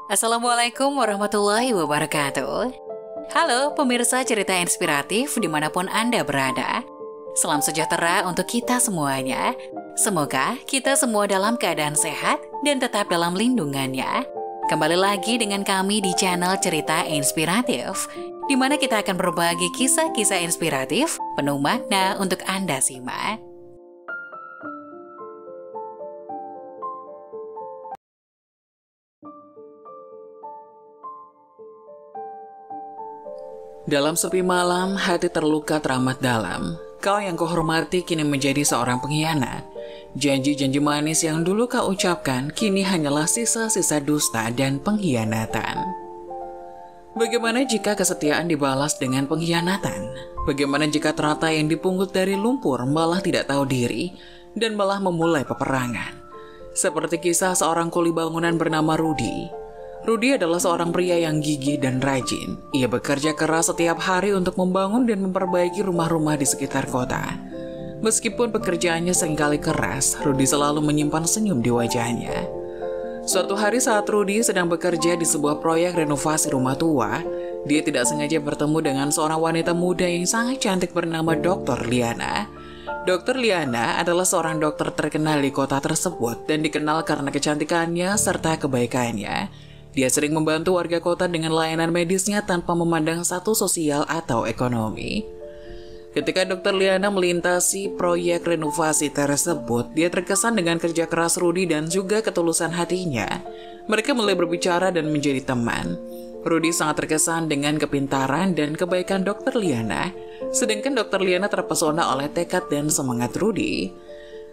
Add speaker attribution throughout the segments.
Speaker 1: Assalamualaikum warahmatullahi wabarakatuh. Halo pemirsa cerita inspiratif dimanapun Anda berada. Salam sejahtera untuk kita semuanya. Semoga kita semua dalam keadaan sehat dan tetap dalam lindungannya. Kembali lagi dengan kami di channel Cerita Inspiratif, di mana kita akan berbagi kisah-kisah inspiratif penuh makna untuk Anda simak. Dalam sepi malam, hati terluka teramat dalam. Kau yang kuhormati kini menjadi seorang pengkhianat. Janji-janji manis yang dulu kau ucapkan kini hanyalah sisa-sisa dusta dan pengkhianatan. Bagaimana jika kesetiaan dibalas dengan pengkhianatan? Bagaimana jika teratai yang dipungut dari lumpur malah tidak tahu diri dan malah memulai peperangan? Seperti kisah seorang kuli bangunan bernama Rudy. Rudy adalah seorang pria yang gigih dan rajin. Ia bekerja keras setiap hari untuk membangun dan memperbaiki rumah-rumah di sekitar kota. Meskipun pekerjaannya seringkali keras, Rudy selalu menyimpan senyum di wajahnya. Suatu hari saat Rudy sedang bekerja di sebuah proyek renovasi rumah tua, dia tidak sengaja bertemu dengan seorang wanita muda yang sangat cantik bernama Dr. Liana. Dr. Liana adalah seorang dokter terkenal di kota tersebut dan dikenal karena kecantikannya serta kebaikannya. Dia sering membantu warga kota dengan layanan medisnya tanpa memandang status sosial atau ekonomi. Ketika Dr. Liana melintasi proyek renovasi tersebut, dia terkesan dengan kerja keras Rudy dan juga ketulusan hatinya. Mereka mulai berbicara dan menjadi teman. Rudy sangat terkesan dengan kepintaran dan kebaikan Dr. Liana, sedangkan Dr. Liana terpesona oleh tekad dan semangat Rudy.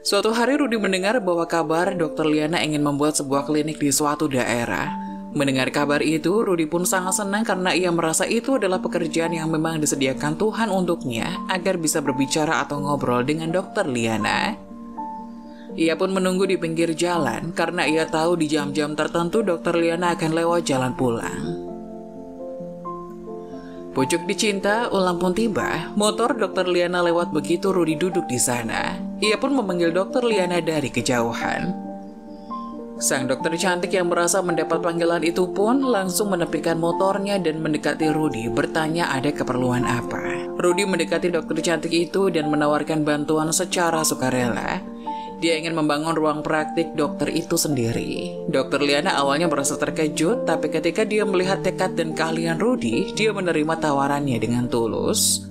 Speaker 1: Suatu hari Rudy mendengar bahwa kabar Dr. Liana ingin membuat sebuah klinik di suatu daerah. Mendengar kabar itu, Rudy pun sangat senang karena ia merasa itu adalah pekerjaan yang memang disediakan Tuhan untuknya agar bisa berbicara atau ngobrol dengan Dr. Liana. Ia pun menunggu di pinggir jalan karena ia tahu di jam-jam tertentu Dr. Liana akan lewat jalan pulang. Pucuk dicinta, ulang pun tiba. Motor Dr. Liana lewat begitu Rudy duduk di sana. Ia pun memanggil Dr. Liana dari kejauhan. Sang dokter cantik yang merasa mendapat panggilan itu pun langsung menepikan motornya dan mendekati Rudy bertanya ada keperluan apa. Rudy mendekati dokter cantik itu dan menawarkan bantuan secara sukarela. Dia ingin membangun ruang praktik dokter itu sendiri. Dr. Liana awalnya merasa terkejut, tapi ketika dia melihat tekad dan keahlian Rudy, dia menerima tawarannya dengan tulus.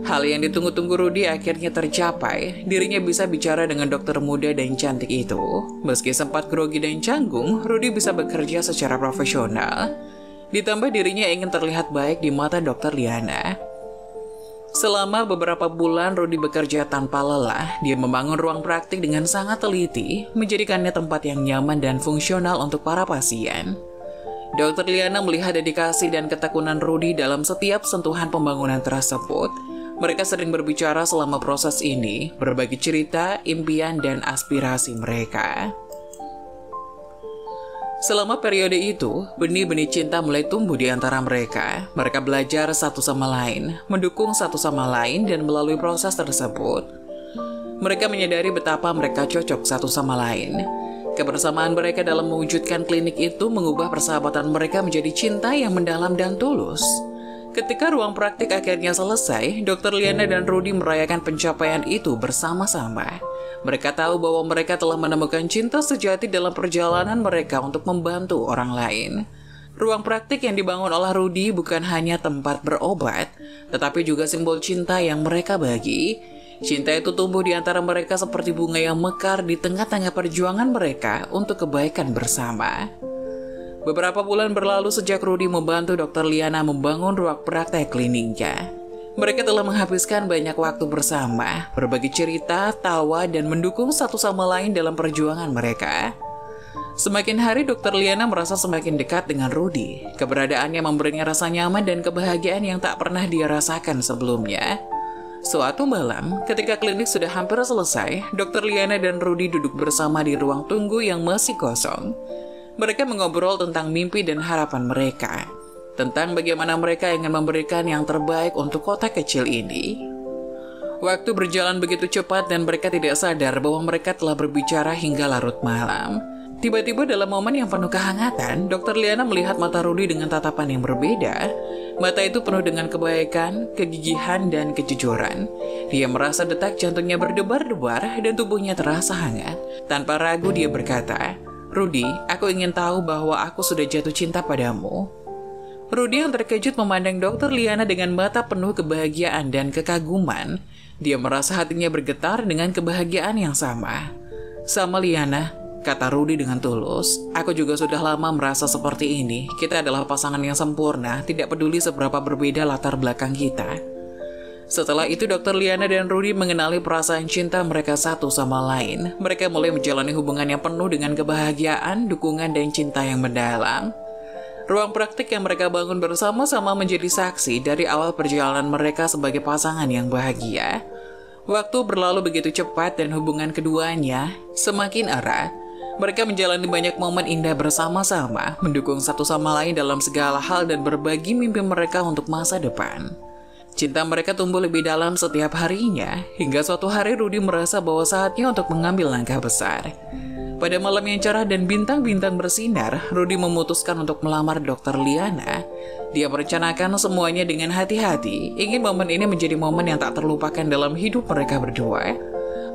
Speaker 1: Hal yang ditunggu-tunggu Rudy akhirnya tercapai. Dirinya bisa bicara dengan dokter muda dan cantik itu. Meski sempat grogi dan canggung, Rudy bisa bekerja secara profesional. Ditambah dirinya ingin terlihat baik di mata dokter Liana. Selama beberapa bulan Rudy bekerja tanpa lelah. Dia membangun ruang praktik dengan sangat teliti, menjadikannya tempat yang nyaman dan fungsional untuk para pasien. Dokter Liana melihat dedikasi dan ketekunan Rudy dalam setiap sentuhan pembangunan tersebut. Mereka sering berbicara selama proses ini, berbagi cerita, impian, dan aspirasi mereka. Selama periode itu, benih-benih cinta mulai tumbuh di antara mereka. Mereka belajar satu sama lain, mendukung satu sama lain, dan melalui proses tersebut, mereka menyadari betapa mereka cocok satu sama lain. Kebersamaan mereka dalam mewujudkan klinik itu mengubah persahabatan mereka menjadi cinta yang mendalam dan tulus. Ketika ruang praktik akhirnya selesai, Dr. Liana dan Rudy merayakan pencapaian itu bersama-sama. Mereka tahu bahwa mereka telah menemukan cinta sejati dalam perjalanan mereka untuk membantu orang lain. Ruang praktik yang dibangun oleh Rudy bukan hanya tempat berobat, tetapi juga simbol cinta yang mereka bagi. Cinta itu tumbuh di antara mereka seperti bunga yang mekar di tengah-tengah perjuangan mereka untuk kebaikan bersama. Beberapa bulan berlalu sejak Rudy membantu Dr. Liana membangun ruang praktek kliniknya. Mereka telah menghabiskan banyak waktu bersama, berbagi cerita, tawa, dan mendukung satu sama lain dalam perjuangan mereka. Semakin hari Dr. Liana merasa semakin dekat dengan Rudy. Keberadaannya memberinya rasa nyaman dan kebahagiaan yang tak pernah dia rasakan sebelumnya. Suatu malam, ketika klinik sudah hampir selesai, Dr. Liana dan Rudy duduk bersama di ruang tunggu yang masih kosong. Mereka mengobrol tentang mimpi dan harapan mereka, tentang bagaimana mereka ingin memberikan yang terbaik untuk kota kecil ini. Waktu berjalan begitu cepat dan mereka tidak sadar bahwa mereka telah berbicara hingga larut malam. Tiba-tiba dalam momen yang penuh kehangatan, Dr. Liana melihat mata Rudy dengan tatapan yang berbeda. Mata itu penuh dengan kebaikan, kegigihan, dan kejujuran. Dia merasa detak jantungnya berdebar-debar dan tubuhnya terasa hangat. Tanpa ragu dia berkata, "Rudy, aku ingin tahu bahwa aku sudah jatuh cinta padamu." Rudy yang terkejut memandang Dr. Liana dengan mata penuh kebahagiaan dan kekaguman. Dia merasa hatinya bergetar dengan kebahagiaan yang sama. "Sama Liana," kata Rudy dengan tulus, "aku juga sudah lama merasa seperti ini. Kita adalah pasangan yang sempurna, tidak peduli seberapa berbeda latar belakang kita." Setelah itu Dr. Liana dan Rudy mengenali perasaan cinta mereka satu sama lain. Mereka mulai menjalani hubungan yang penuh dengan kebahagiaan, dukungan, dan cinta yang mendalam. Ruang praktik yang mereka bangun bersama-sama menjadi saksi dari awal perjalanan mereka sebagai pasangan yang bahagia. Waktu berlalu begitu cepat dan hubungan keduanya semakin erat. Mereka menjalani banyak momen indah bersama-sama, mendukung satu sama lain dalam segala hal dan berbagi mimpi mereka untuk masa depan. Cinta mereka tumbuh lebih dalam setiap harinya, hingga suatu hari Rudy merasa bahwa saatnya untuk mengambil langkah besar. Pada malam yang cerah dan bintang-bintang bersinar, Rudy memutuskan untuk melamar Dr. Liana. Dia merencanakan semuanya dengan hati-hati, ingin momen ini menjadi momen yang tak terlupakan dalam hidup mereka berdua.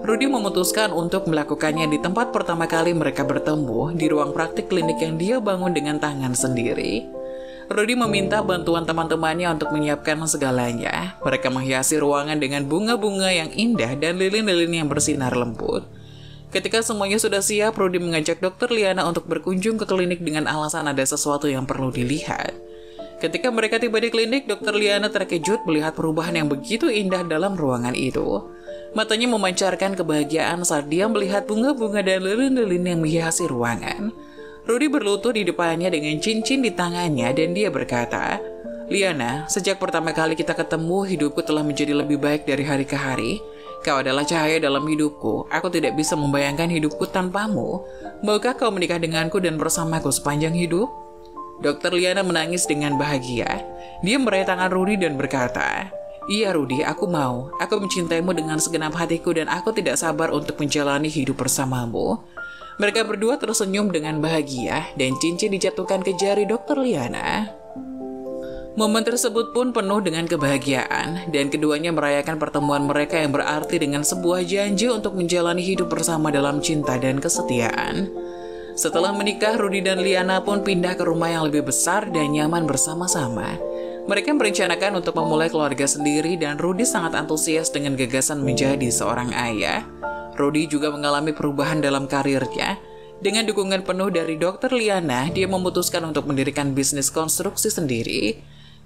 Speaker 1: Rudy memutuskan untuk melakukannya di tempat pertama kali mereka bertemu, di ruang praktik klinik yang dia bangun dengan tangan sendiri. Rudy meminta bantuan teman-temannya untuk menyiapkan segalanya. Mereka menghiasi ruangan dengan bunga-bunga yang indah dan lilin-lilin yang bersinar lembut. Ketika semuanya sudah siap, Rudy mengajak Dr. Liana untuk berkunjung ke klinik dengan alasan ada sesuatu yang perlu dilihat. Ketika mereka tiba di klinik, Dr. Liana terkejut melihat perubahan yang begitu indah dalam ruangan itu. Matanya memancarkan kebahagiaan saat dia melihat bunga-bunga dan lilin-lilin yang menghiasi ruangan. Rudy berlutut di depannya dengan cincin di tangannya dan dia berkata, "Liana, sejak pertama kali kita ketemu, hidupku telah menjadi lebih baik dari hari ke hari. Kau adalah cahaya dalam hidupku. Aku tidak bisa membayangkan hidupku tanpamu. Maukah kau menikah denganku dan bersamaku sepanjang hidup?" Dr. Liana menangis dengan bahagia. Dia meraih tangan Rudy dan berkata, "Iya Rudy, aku mau. Aku mencintaimu dengan segenap hatiku dan aku tidak sabar untuk menjalani hidup bersamamu." Mereka berdua tersenyum dengan bahagia dan cincin dijatuhkan ke jari Dr. Liana. Momen tersebut pun penuh dengan kebahagiaan dan keduanya merayakan pertemuan mereka yang berarti dengan sebuah janji untuk menjalani hidup bersama dalam cinta dan kesetiaan. Setelah menikah, Rudy dan Liana pun pindah ke rumah yang lebih besar dan nyaman bersama-sama. Mereka merencanakan untuk memulai keluarga sendiri dan Rudy sangat antusias dengan gagasan menjadi seorang ayah. Rudy juga mengalami perubahan dalam karirnya. Dengan dukungan penuh dari Dr. Liana, dia memutuskan untuk mendirikan bisnis konstruksi sendiri.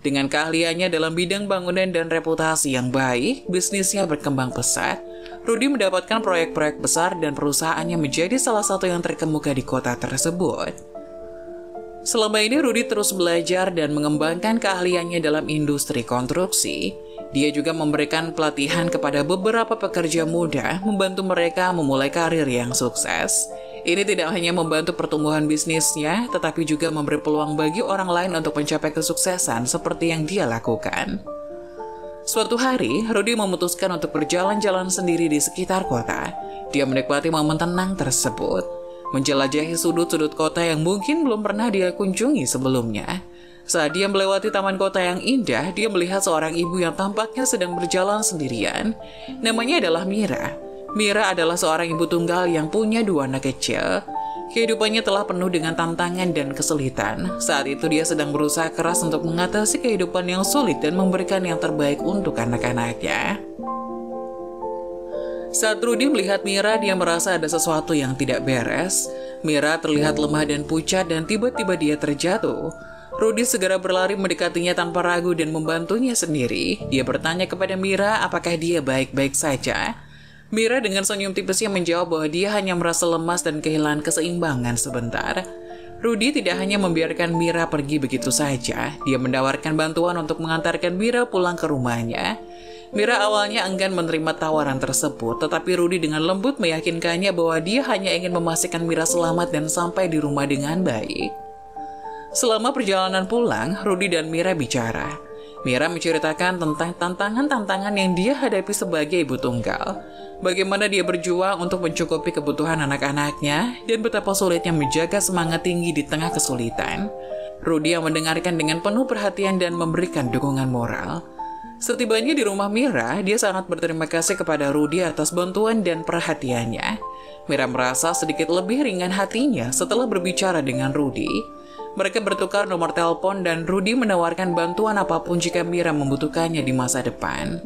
Speaker 1: Dengan keahliannya dalam bidang bangunan dan reputasi yang baik, bisnisnya berkembang pesat. Rudy mendapatkan proyek-proyek besar dan perusahaannya menjadi salah satu yang terkemuka di kota tersebut. Selama ini Rudy terus belajar dan mengembangkan keahliannya dalam industri konstruksi. Dia juga memberikan pelatihan kepada beberapa pekerja muda, membantu mereka memulai karir yang sukses. Ini tidak hanya membantu pertumbuhan bisnisnya, tetapi juga memberi peluang bagi orang lain untuk mencapai kesuksesan seperti yang dia lakukan. Suatu hari, Rudy memutuskan untuk berjalan-jalan sendiri di sekitar kota. Dia menikmati momen tenang tersebut, menjelajahi sudut-sudut kota yang mungkin belum pernah dia kunjungi sebelumnya. Saat dia melewati taman kota yang indah, dia melihat seorang ibu yang tampaknya sedang berjalan sendirian. Namanya adalah Mira. Mira adalah seorang ibu tunggal yang punya 2 anak kecil. Kehidupannya telah penuh dengan tantangan dan kesulitan. Saat itu dia sedang berusaha keras untuk mengatasi kehidupan yang sulit dan memberikan yang terbaik untuk anak-anaknya. Saat Rudy melihat Mira, dia merasa ada sesuatu yang tidak beres. Mira terlihat lemah dan pucat dan tiba-tiba dia terjatuh. Rudy segera berlari mendekatinya tanpa ragu dan membantunya sendiri. Dia bertanya kepada Mira apakah dia baik-baik saja. Mira dengan senyum tipisnya menjawab bahwa dia hanya merasa lemas dan kehilangan keseimbangan sebentar. Rudy tidak hanya membiarkan Mira pergi begitu saja. Dia menawarkan bantuan untuk mengantarkan Mira pulang ke rumahnya. Mira awalnya enggan menerima tawaran tersebut, tetapi Rudy dengan lembut meyakinkannya bahwa dia hanya ingin memastikan Mira selamat dan sampai di rumah dengan baik. Selama perjalanan pulang, Rudy dan Mira bicara. Mira menceritakan tentang tantangan-tantangan yang dia hadapi sebagai ibu tunggal. Bagaimana dia berjuang untuk mencukupi kebutuhan anak-anaknya dan betapa sulitnya menjaga semangat tinggi di tengah kesulitan. Rudy yang mendengarkan dengan penuh perhatian dan memberikan dukungan moral. Setibanya di rumah Mira, dia sangat berterima kasih kepada Rudy atas bantuan dan perhatiannya. Mira merasa sedikit lebih ringan hatinya setelah berbicara dengan Rudy. Mereka bertukar nomor telepon dan Rudy menawarkan bantuan apapun jika Mira membutuhkannya di masa depan.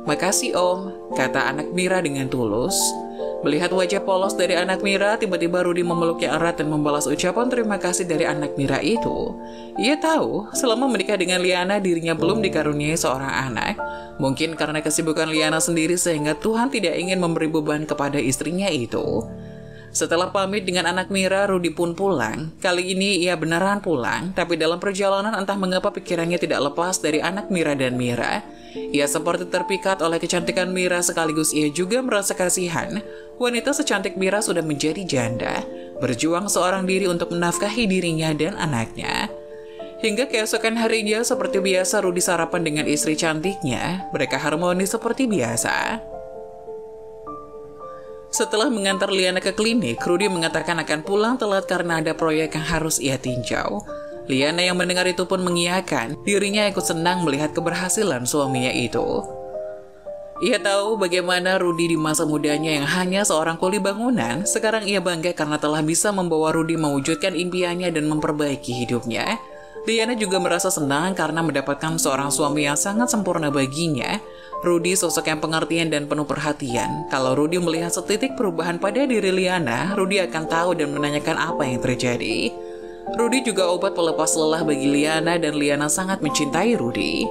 Speaker 1: "Makasih Om," kata anak Mira dengan tulus. Melihat wajah polos dari anak Mira, tiba-tiba Rudy memeluknya erat dan membalas ucapan terima kasih dari anak Mira itu. Ia tahu, selama menikah dengan Liana, dirinya belum dikaruniai seorang anak. Mungkin karena kesibukan Liana sendiri sehingga Tuhan tidak ingin memberi beban kepada istrinya itu. Setelah pamit dengan anak Mira, Rudy pun pulang. Kali ini ia beneran pulang, tapi dalam perjalanan entah mengapa pikirannya tidak lepas dari anak Mira dan Mira. Ia seperti terpikat oleh kecantikan Mira sekaligus ia juga merasa kasihan. Wanita secantik Mira sudah menjadi janda, berjuang seorang diri untuk menafkahi dirinya dan anaknya. Hingga keesokan harinya seperti biasa Rudy sarapan dengan istri cantiknya. Mereka harmonis seperti biasa. Setelah mengantar Liana ke klinik, Rudy mengatakan akan pulang telat karena ada proyek yang harus ia tinjau. Liana yang mendengar itu pun mengiyakan, dirinya ikut senang melihat keberhasilan suaminya itu. Ia tahu bagaimana Rudy di masa mudanya yang hanya seorang kuli bangunan, sekarang ia bangga karena telah bisa membawa Rudy mewujudkan impiannya dan memperbaiki hidupnya. Liana juga merasa senang karena mendapatkan seorang suami yang sangat sempurna baginya. Rudy sosok yang pengertian dan penuh perhatian. Kalau Rudy melihat setitik perubahan pada diri Liana, Rudy akan tahu dan menanyakan apa yang terjadi. Rudy juga obat pelepas lelah bagi Liana dan Liana sangat mencintai Rudy.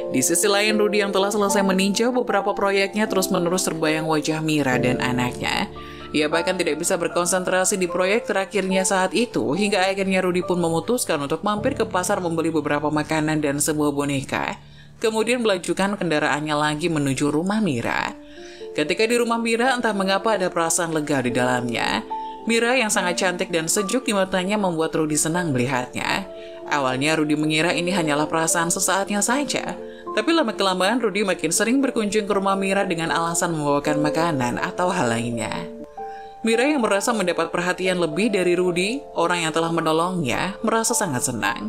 Speaker 1: Di sisi lain, Rudy yang telah selesai meninjau beberapa proyeknya terus-menerus terbayang wajah Mira dan anaknya. Ia bahkan tidak bisa berkonsentrasi di proyek terakhirnya saat itu, hingga akhirnya Rudy pun memutuskan untuk mampir ke pasar membeli beberapa makanan dan sebuah boneka. Kemudian melanjutkan kendaraannya lagi menuju rumah Mira. Ketika di rumah Mira, entah mengapa ada perasaan lega di dalamnya. Mira yang sangat cantik dan sejuk di matanya membuat Rudy senang melihatnya. Awalnya Rudy mengira ini hanyalah perasaan sesaatnya saja. Tapi lama-kelamaan Rudy makin sering berkunjung ke rumah Mira dengan alasan membawakan makanan atau hal lainnya. Mira yang merasa mendapat perhatian lebih dari Rudy, orang yang telah menolongnya, merasa sangat senang.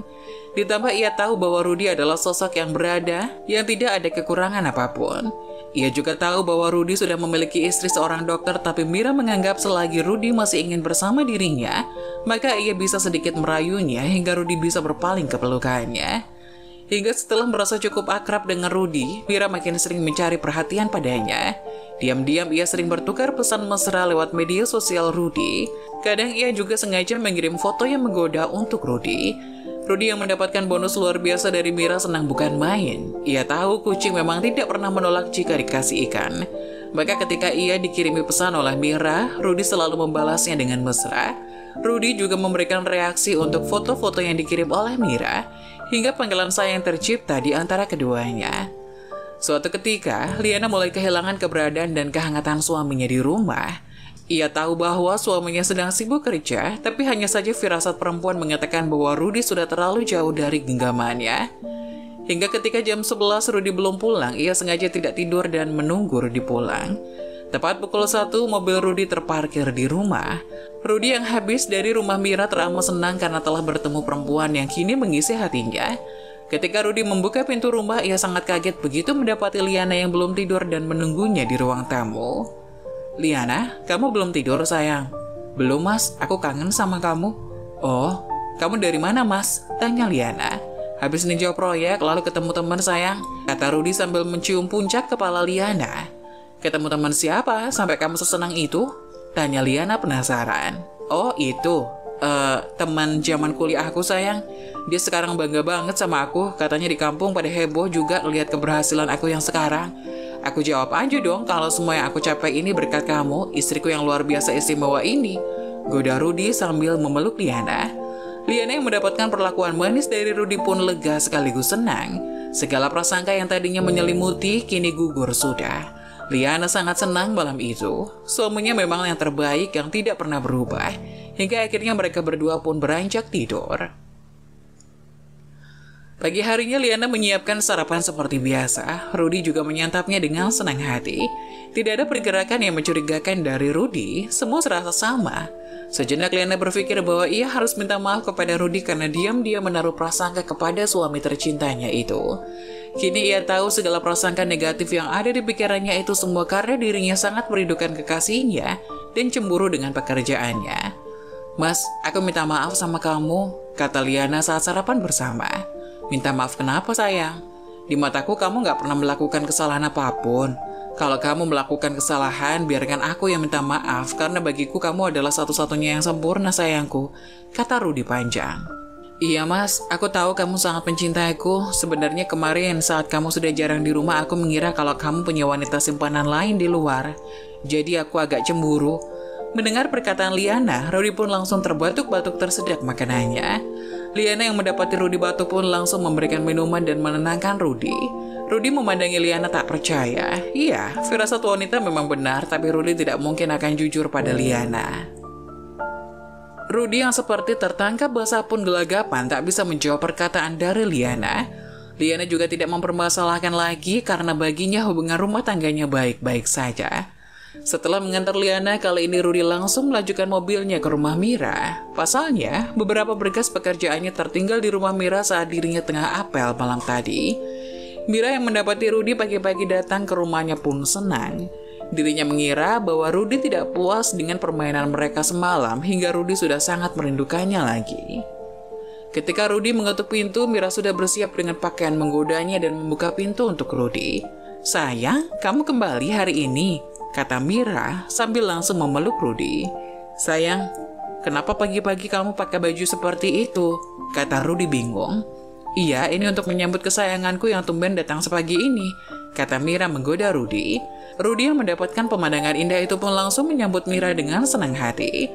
Speaker 1: Ditambah ia tahu bahwa Rudy adalah sosok yang berada, yang tidak ada kekurangan apapun. Ia juga tahu bahwa Rudy sudah memiliki istri seorang dokter, tapi Mira menganggap selagi Rudy masih ingin bersama dirinya, maka ia bisa sedikit merayunya hingga Rudy bisa berpaling ke pelukannya. Hingga setelah merasa cukup akrab dengan Rudy, Mira makin sering mencari perhatian padanya. Diam-diam ia sering bertukar pesan mesra lewat media sosial Rudy. Kadang ia juga sengaja mengirim foto yang menggoda untuk Rudy. Rudy yang mendapatkan bonus luar biasa dari Mira senang bukan main. Ia tahu kucing memang tidak pernah menolak jika dikasih ikan. Maka ketika ia dikirimi pesan oleh Mira, Rudy selalu membalasnya dengan mesra. Rudy juga memberikan reaksi untuk foto-foto yang dikirim oleh Mira, hingga panggilan sayang tercipta di antara keduanya. Suatu ketika, Liana mulai kehilangan keberadaan dan kehangatan suaminya di rumah. Ia tahu bahwa suaminya sedang sibuk kerja, tapi hanya saja firasat perempuan mengatakan bahwa Rudy sudah terlalu jauh dari genggamannya. Hingga ketika jam 11 Rudy belum pulang, ia sengaja tidak tidur dan menunggu Rudy pulang. Tepat pukul 1, mobil Rudy terparkir di rumah. Rudy yang habis dari rumah Mira teramat senang karena telah bertemu perempuan yang kini mengisi hatinya. Ketika Rudy membuka pintu rumah, ia sangat kaget begitu mendapati Liana yang belum tidur dan menunggunya di ruang tamu. "Liana, kamu belum tidur sayang?" "Belum mas, aku kangen sama kamu." "Oh, kamu dari mana mas?" tanya Liana. "Habis ninjau proyek lalu ketemu teman sayang," kata Rudy sambil mencium puncak kepala Liana. "Ketemu teman siapa sampai kamu sesenang itu?" tanya Liana penasaran. "Oh itu, teman zaman kuliah aku sayang. Dia sekarang bangga banget sama aku, katanya di kampung pada heboh juga lihat keberhasilan aku yang sekarang." Aku jawab aja dong kalau semua yang aku capai ini berkat kamu, istriku yang luar biasa istimewa ini, goda Rudy sambil memeluk Liana. Liana yang mendapatkan perlakuan manis dari Rudy pun lega sekaligus senang. Segala prasangka yang tadinya menyelimuti kini gugur sudah. Liana sangat senang malam itu. Suaminya memang yang terbaik yang tidak pernah berubah. Hingga akhirnya mereka berdua pun beranjak tidur. Pagi harinya Liana menyiapkan sarapan seperti biasa. Rudy juga menyantapnya dengan senang hati. Tidak ada pergerakan yang mencurigakan dari Rudy, semua serasa sama. Sejenak Liana berpikir bahwa ia harus minta maaf kepada Rudy karena diam-diam menaruh prasangka kepada suami tercintanya itu. Kini ia tahu segala prasangka negatif yang ada di pikirannya itu semua karena dirinya sangat merindukan kekasihnya dan cemburu dengan pekerjaannya. "Mas, aku minta maaf sama kamu," kata Liana saat sarapan bersama. "Minta maaf kenapa sayang? Di mataku kamu gak pernah melakukan kesalahan apapun. Kalau kamu melakukan kesalahan, biarkan aku yang minta maaf karena bagiku kamu adalah satu-satunya yang sempurna sayangku," kata Rudy panjang. "Iya mas, aku tahu kamu sangat mencintaiku. Sebenarnya kemarin saat kamu sudah jarang di rumah aku mengira kalau kamu punya wanita simpanan lain di luar. Jadi aku agak cemburu." Mendengar perkataan Liana, Rudy pun langsung terbatuk-batuk tersedak makanannya. Liana yang mendapati Rudy batuk pun langsung memberikan minuman dan menenangkan Rudy. Rudy memandangi Liana tak percaya. Iya, firasat wanita memang benar, tapi Rudy tidak mungkin akan jujur pada Liana. Rudy yang seperti tertangkap basah pun gelagapan tak bisa menjawab perkataan dari Liana. Liana juga tidak mempermasalahkan lagi karena baginya hubungan rumah tangganya baik-baik saja. Setelah mengantar Liana, kali ini Rudy langsung melajukan mobilnya ke rumah Mira. Pasalnya, beberapa berkas pekerjaannya tertinggal di rumah Mira saat dirinya tengah apel malam tadi. Mira yang mendapati Rudy pagi-pagi datang ke rumahnya pun senang. Dirinya mengira bahwa Rudy tidak puas dengan permainan mereka semalam hingga Rudy sudah sangat merindukannya lagi. Ketika Rudy mengetuk pintu, Mira sudah bersiap dengan pakaian menggodanya dan membuka pintu untuk Rudy. "Sayang, kamu kembali hari ini," kata Mira sambil langsung memeluk Rudy. "Sayang, kenapa pagi-pagi kamu pakai baju seperti itu?" kata Rudy bingung. "Iya, ini untuk menyambut kesayanganku yang tumben datang sepagi ini," kata Mira menggoda Rudy. Rudy yang mendapatkan pemandangan indah itu pun langsung menyambut Mira dengan senang hati.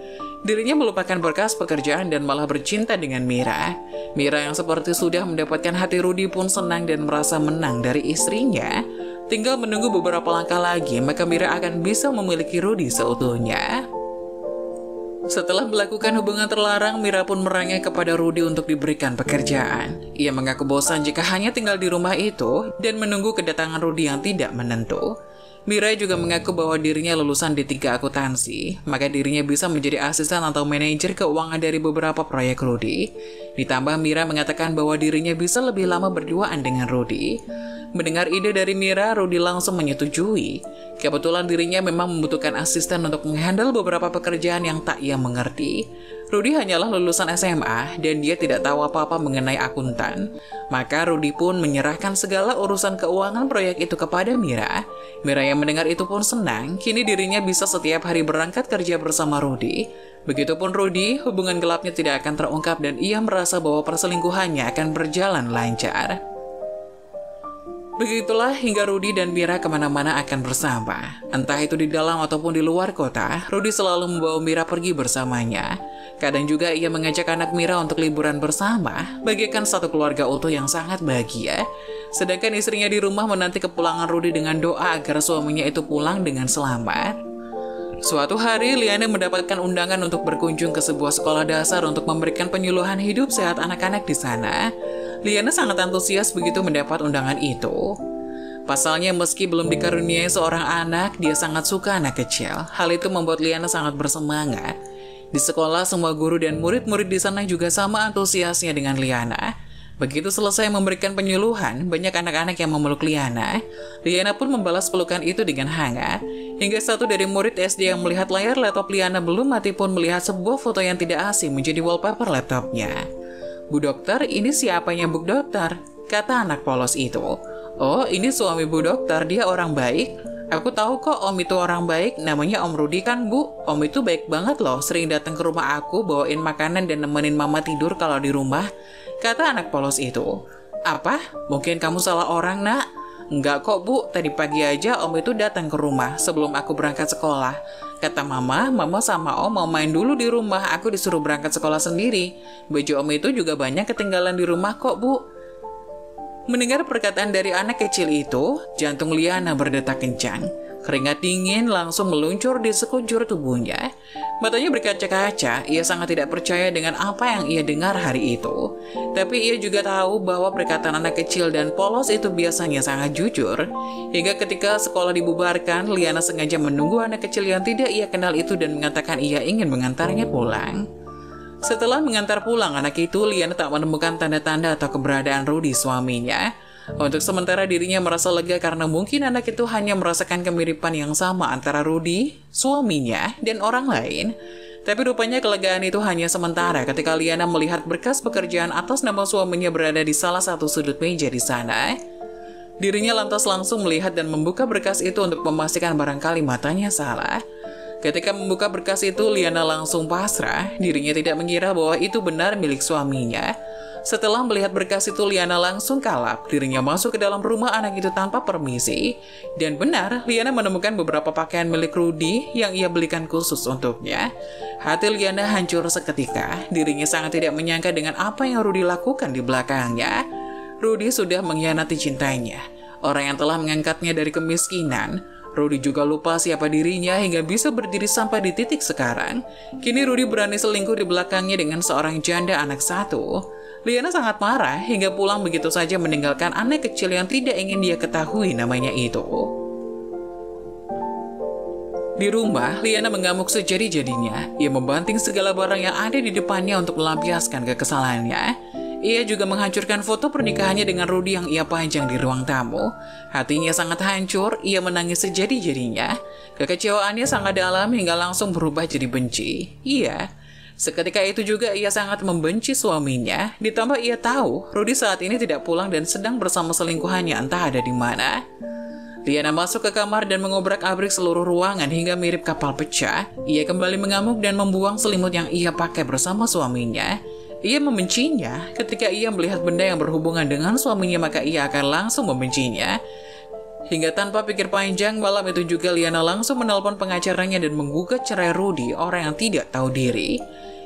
Speaker 1: Dirinya melupakan berkas pekerjaan dan malah bercinta dengan Mira. Mira yang seperti sudah mendapatkan hati Rudy pun senang dan merasa menang dari istrinya. Tinggal menunggu beberapa langkah lagi, maka Mira akan bisa memiliki Rudy seutuhnya. Setelah melakukan hubungan terlarang, Mira pun merangkai kepada Rudy untuk diberikan pekerjaan. Ia mengaku bosan jika hanya tinggal di rumah itu dan menunggu kedatangan Rudy yang tidak menentu. Mira juga mengaku bahwa dirinya lulusan D3 akuntansi, maka dirinya bisa menjadi asisten atau manajer keuangan dari beberapa proyek Rudy. Ditambah Mira mengatakan bahwa dirinya bisa lebih lama berduaan dengan Rudy. Mendengar ide dari Mira, Rudy langsung menyetujui. Kebetulan dirinya memang membutuhkan asisten untuk menghandle beberapa pekerjaan yang tak ia mengerti. Rudy hanyalah lulusan SMA dan dia tidak tahu apa-apa mengenai akuntan. Maka Rudy pun menyerahkan segala urusan keuangan proyek itu kepada Mira. Mira yang mendengar itu pun senang, kini dirinya bisa setiap hari berangkat kerja bersama Rudy. Begitupun Rudy, hubungan gelapnya tidak akan terungkap dan ia merasa bahwa perselingkuhannya akan berjalan lancar. Begitulah hingga Rudy dan Mira kemana-mana akan bersama. Entah itu di dalam ataupun di luar kota, Rudy selalu membawa Mira pergi bersamanya. Kadang juga ia mengajak anak Mira untuk liburan bersama, bagaikan satu keluarga utuh yang sangat bahagia. Sedangkan istrinya di rumah menanti kepulangan Rudy dengan doa agar suaminya itu pulang dengan selamat. Suatu hari, Liana mendapatkan undangan untuk berkunjung ke sebuah sekolah dasar untuk memberikan penyuluhan hidup sehat anak-anak di sana. Liana sangat antusias begitu mendapat undangan itu. Pasalnya meski belum dikaruniai seorang anak, dia sangat suka anak kecil. Hal itu membuat Liana sangat bersemangat. Di sekolah, semua guru dan murid-murid di sana juga sama antusiasnya dengan Liana. Begitu selesai memberikan penyuluhan, banyak anak-anak yang memeluk Liana. Liana pun membalas pelukan itu dengan hangat. Hingga satu dari murid SD yang melihat layar laptop Liana belum mati pun melihat sebuah foto yang tidak asing menjadi wallpaper laptopnya. "Bu dokter, ini siapanya Bu dokter?" kata anak polos itu. "Oh, ini suami Bu dokter, dia orang baik. Aku tahu kok Om itu orang baik, namanya Om Rudy kan Bu. Om itu baik banget loh, sering datang ke rumah aku, bawain makanan dan nemenin mama tidur kalau di rumah," kata anak polos itu. "Apa? Mungkin kamu salah orang nak?" "Enggak kok Bu, tadi pagi aja Om itu datang ke rumah sebelum aku berangkat sekolah. Kata mama sama Om mau main dulu di rumah, aku disuruh berangkat sekolah sendiri. Baju Om itu juga banyak ketinggalan di rumah kok Bu." Mendengar perkataan dari anak kecil itu, jantung Liana berdetak kencang. Keringat dingin langsung meluncur di sekujur tubuhnya. Matanya berkaca-kaca, ia sangat tidak percaya dengan apa yang ia dengar hari itu. Tapi ia juga tahu bahwa perkataan anak kecil dan polos itu biasanya sangat jujur. Hingga ketika sekolah dibubarkan, Liana sengaja menunggu anak kecil yang tidak ia kenal itu dan mengatakan ia ingin mengantarnya pulang. Setelah mengantar pulang anak itu, Liana tak menemukan tanda-tanda atau keberadaan Rudy suaminya. Untuk sementara dirinya merasa lega karena mungkin anak itu hanya merasakan kemiripan yang sama antara Rudy, suaminya, dan orang lain. Tapi rupanya kelegaan itu hanya sementara ketika Liana melihat berkas pekerjaan atas nama suaminya berada di salah satu sudut meja di sana. Dirinya lantas langsung melihat dan membuka berkas itu untuk memastikan barangkali matanya salah. Ketika membuka berkas itu, Liana langsung pasrah. Dirinya tidak mengira bahwa itu benar milik suaminya. Setelah melihat berkas itu, Liana langsung kalap. Dirinya masuk ke dalam rumah anak itu tanpa permisi. Dan benar, Liana menemukan beberapa pakaian milik Rudy yang ia belikan khusus untuknya. Hati Liana hancur seketika. Dirinya sangat tidak menyangka dengan apa yang Rudy lakukan di belakangnya. Rudy sudah mengkhianati cintanya, orang yang telah mengangkatnya dari kemiskinan. Rudy juga lupa siapa dirinya hingga bisa berdiri sampai di titik sekarang. Kini Rudy berani selingkuh di belakangnya dengan seorang janda anak satu. Liana sangat marah hingga pulang begitu saja meninggalkan anak kecil yang tidak ingin dia ketahui namanya itu. Di rumah, Liana mengamuk sejadi-jadinya. Ia membanting segala barang yang ada di depannya untuk melampiaskan kekesalannya. Ia juga menghancurkan foto pernikahannya dengan Rudy yang ia pajang di ruang tamu. Hatinya sangat hancur, ia menangis sejadi-jadinya. Kekecewaannya sangat dalam hingga langsung berubah jadi benci. Iya, seketika itu juga ia sangat membenci suaminya. Ditambah ia tahu Rudy saat ini tidak pulang dan sedang bersama selingkuhannya entah ada di mana. Liana masuk ke kamar dan mengobrak-abrik seluruh ruangan hingga mirip kapal pecah. Ia kembali mengamuk dan membuang selimut yang ia pakai bersama suaminya. Ia membencinya. Ketika ia melihat benda yang berhubungan dengan suaminya, maka ia akan langsung membencinya. Hingga tanpa pikir panjang, malam itu juga Liana langsung menelpon pengacaranya dan menggugat cerai Rudy, orang yang tidak tahu diri.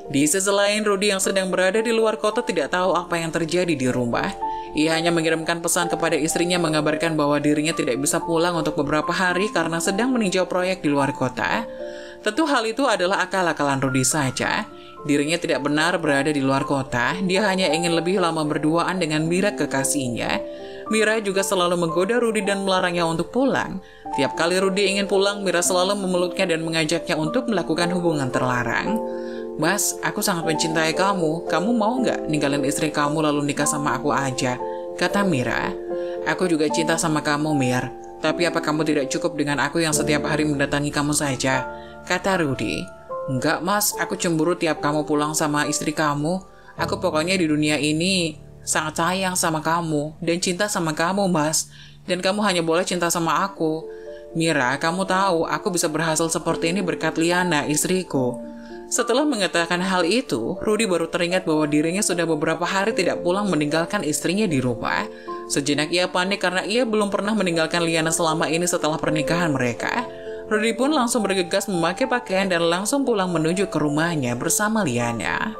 Speaker 1: Di sisi lain, Rudy yang sedang berada di luar kota tidak tahu apa yang terjadi di rumah. Ia hanya mengirimkan pesan kepada istrinya mengabarkan bahwa dirinya tidak bisa pulang untuk beberapa hari karena sedang meninjau proyek di luar kota. Tentu hal itu adalah akal-akalan Rudy saja. Dirinya tidak benar berada di luar kota, dia hanya ingin lebih lama berduaan dengan Mira kekasihnya. Mira juga selalu menggoda Rudy dan melarangnya untuk pulang. Tiap kali Rudy ingin pulang, Mira selalu memeluknya dan mengajaknya untuk melakukan hubungan terlarang. "Mas, aku sangat mencintai kamu. Kamu mau nggak ninggalin istri kamu lalu nikah sama aku aja?" kata Mira. "Aku juga cinta sama kamu, Mir. Tapi apa kamu tidak cukup dengan aku yang setiap hari mendatangi kamu saja?" kata Rudy. "Enggak, Mas, aku cemburu tiap kamu pulang sama istri kamu. Aku pokoknya di dunia ini sangat sayang sama kamu dan cinta sama kamu, Mas. Dan kamu hanya boleh cinta sama aku. Mira, kamu tahu aku bisa berhasil seperti ini berkat Liana, istriku." Setelah mengatakan hal itu, Rudy baru teringat bahwa dirinya sudah beberapa hari tidak pulang meninggalkan istrinya di rumah. Sejenak ia panik karena ia belum pernah meninggalkan Liana selama ini setelah pernikahan mereka. Rudy pun langsung bergegas memakai pakaian dan langsung pulang menuju ke rumahnya bersama Liana.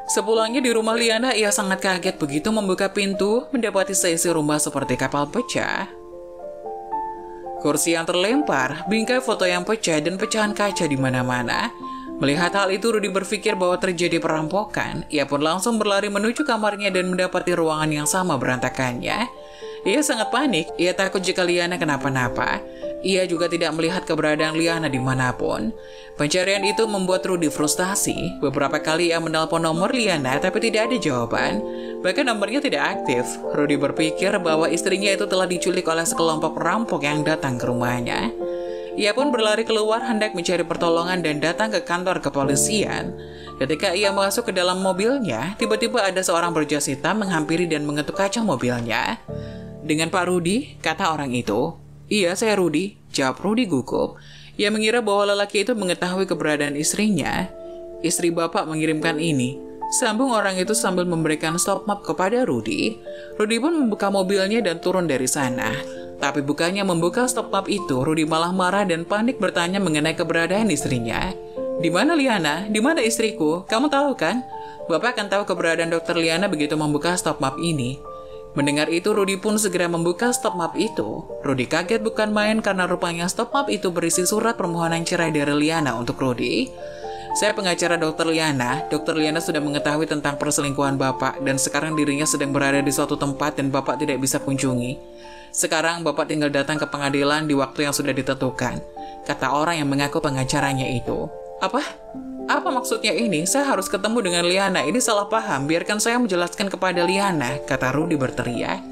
Speaker 1: Sepulangnya di rumah Liana, ia sangat kaget begitu membuka pintu, mendapati seisi rumah seperti kapal pecah. Kursi yang terlempar, bingkai foto yang pecah, dan pecahan kaca di mana-mana. Melihat hal itu, Rudy berpikir bahwa terjadi perampokan. Ia pun langsung berlari menuju kamarnya dan mendapati ruangan yang sama berantakannya. Ia sangat panik, ia takut jika Liana kenapa-napa. Ia juga tidak melihat keberadaan Liana dimanapun. Pencarian itu membuat Rudy frustasi. Beberapa kali ia menelpon nomor Liana, tapi tidak ada jawaban. Bahkan nomornya tidak aktif. Rudy berpikir bahwa istrinya itu telah diculik oleh sekelompok perampok yang datang ke rumahnya. Ia pun berlari keluar hendak mencari pertolongan dan datang ke kantor kepolisian. Ketika ia masuk ke dalam mobilnya, tiba-tiba ada seorang berjas hitam menghampiri dan mengetuk kaca mobilnya. "Dengan Pak Rudy?" kata orang itu. "Iya, saya Rudy," jawab Rudy gugup. Ia mengira bahwa lelaki itu mengetahui keberadaan istrinya. "Istri Bapak mengirimkan ini," sambung orang itu sambil memberikan stop map kepada Rudy. Rudy pun membuka mobilnya dan turun dari sana. Tapi bukannya membuka stop map itu, Rudy malah marah dan panik bertanya mengenai keberadaan istrinya. "Di mana Liana? Di mana istriku? Kamu tahu kan? Bapak akan tahu keberadaan Dokter Liana begitu membuka stop map ini." Mendengar itu, Rudy pun segera membuka stop map itu. Rudy kaget bukan main karena rupanya stop map itu berisi surat permohonan cerai dari Liana untuk Rudy. Saya pengacara Dr. Liana. Dr. Liana sudah mengetahui tentang perselingkuhan Bapak dan sekarang dirinya sedang berada di suatu tempat dan Bapak tidak bisa kunjungi. Sekarang Bapak tinggal datang ke pengadilan di waktu yang sudah ditentukan, kata orang yang mengaku pengacaranya itu. Apa? Apa maksudnya ini? Saya harus ketemu dengan Liana. Ini salah paham. Biarkan saya menjelaskan kepada Liana, kata Rudy berteriak.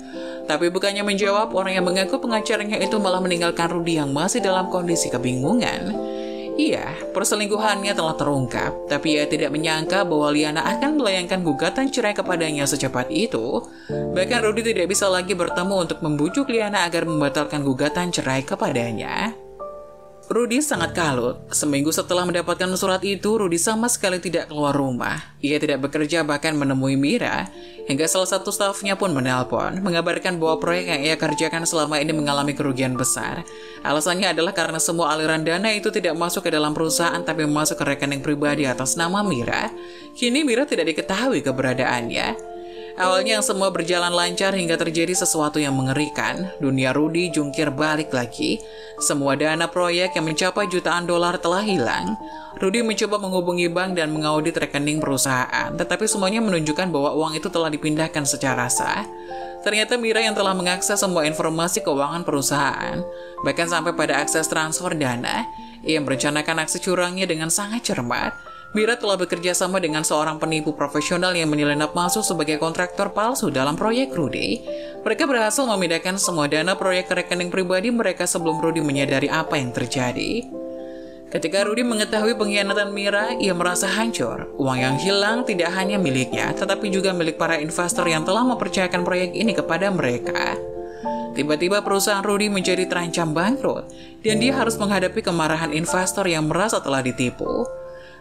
Speaker 1: Tapi bukannya menjawab, orang yang mengaku pengacaranya itu malah meninggalkan Rudy yang masih dalam kondisi kebingungan. Iya, perselingkuhannya telah terungkap, tapi ia tidak menyangka bahwa Liana akan melayangkan gugatan cerai kepadanya secepat itu. Bahkan Rudy tidak bisa lagi bertemu untuk membujuk Liana agar membatalkan gugatan cerai kepadanya. Rudy sangat kalut. Seminggu setelah mendapatkan surat itu, Rudy sama sekali tidak keluar rumah. Ia tidak bekerja bahkan menemui Mira, hingga salah satu stafnya pun menelpon, mengabarkan bahwa proyek yang ia kerjakan selama ini mengalami kerugian besar. Alasannya adalah karena semua aliran dana itu tidak masuk ke dalam perusahaan tapi masuk ke rekening pribadi atas nama Mira. Kini Mira tidak diketahui keberadaannya. Awalnya yang semua berjalan lancar hingga terjadi sesuatu yang mengerikan. Dunia Rudy jungkir balik lagi. Semua dana proyek yang mencapai jutaan dolar telah hilang. Rudy mencoba menghubungi bank dan mengaudit rekening perusahaan, tetapi semuanya menunjukkan bahwa uang itu telah dipindahkan secara sah. Ternyata Mira yang telah mengakses semua informasi keuangan perusahaan, bahkan sampai pada akses transfer dana. Ia merencanakan aksi curangnya dengan sangat cermat. Mira telah bekerja sama dengan seorang penipu profesional yang menyelenap masuk sebagai kontraktor palsu dalam proyek Rudy. Mereka berhasil memindahkan semua dana proyek ke rekening pribadi mereka sebelum Rudy menyadari apa yang terjadi. Ketika Rudy mengetahui pengkhianatan Mira, ia merasa hancur. Uang yang hilang tidak hanya miliknya, tetapi juga milik para investor yang telah mempercayakan proyek ini kepada mereka. Tiba-tiba perusahaan Rudy menjadi terancam bangkrut, dan dia harus menghadapi kemarahan investor yang merasa telah ditipu.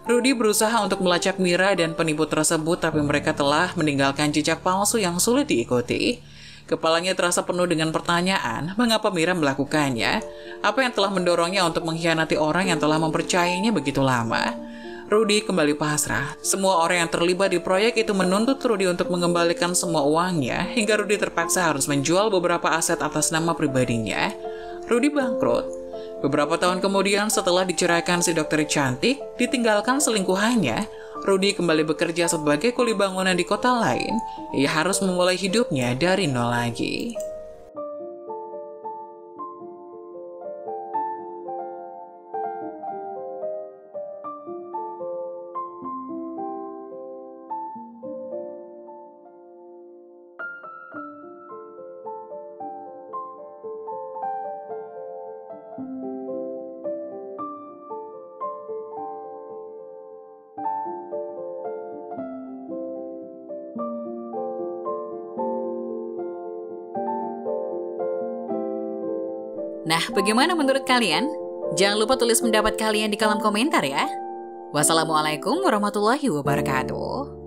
Speaker 1: Rudy berusaha untuk melacak Mira dan penipu tersebut, tapi mereka telah meninggalkan jejak palsu yang sulit diikuti. Kepalanya terasa penuh dengan pertanyaan, mengapa Mira melakukannya? Apa yang telah mendorongnya untuk mengkhianati orang yang telah mempercayainya begitu lama? Rudy kembali pasrah. Semua orang yang terlibat di proyek itu menuntut Rudy untuk mengembalikan semua uangnya, hingga Rudy terpaksa harus menjual beberapa aset atas nama pribadinya. Rudy bangkrut. Beberapa tahun kemudian setelah diceraikan si dokter cantik, ditinggalkan selingkuhannya, Rudy kembali bekerja sebagai kuli bangunan di kota lain. Ia harus memulai hidupnya dari nol lagi.
Speaker 2: Nah, bagaimana menurut kalian? Jangan lupa tulis pendapat kalian di kolom komentar ya. Wassalamualaikum warahmatullahi wabarakatuh.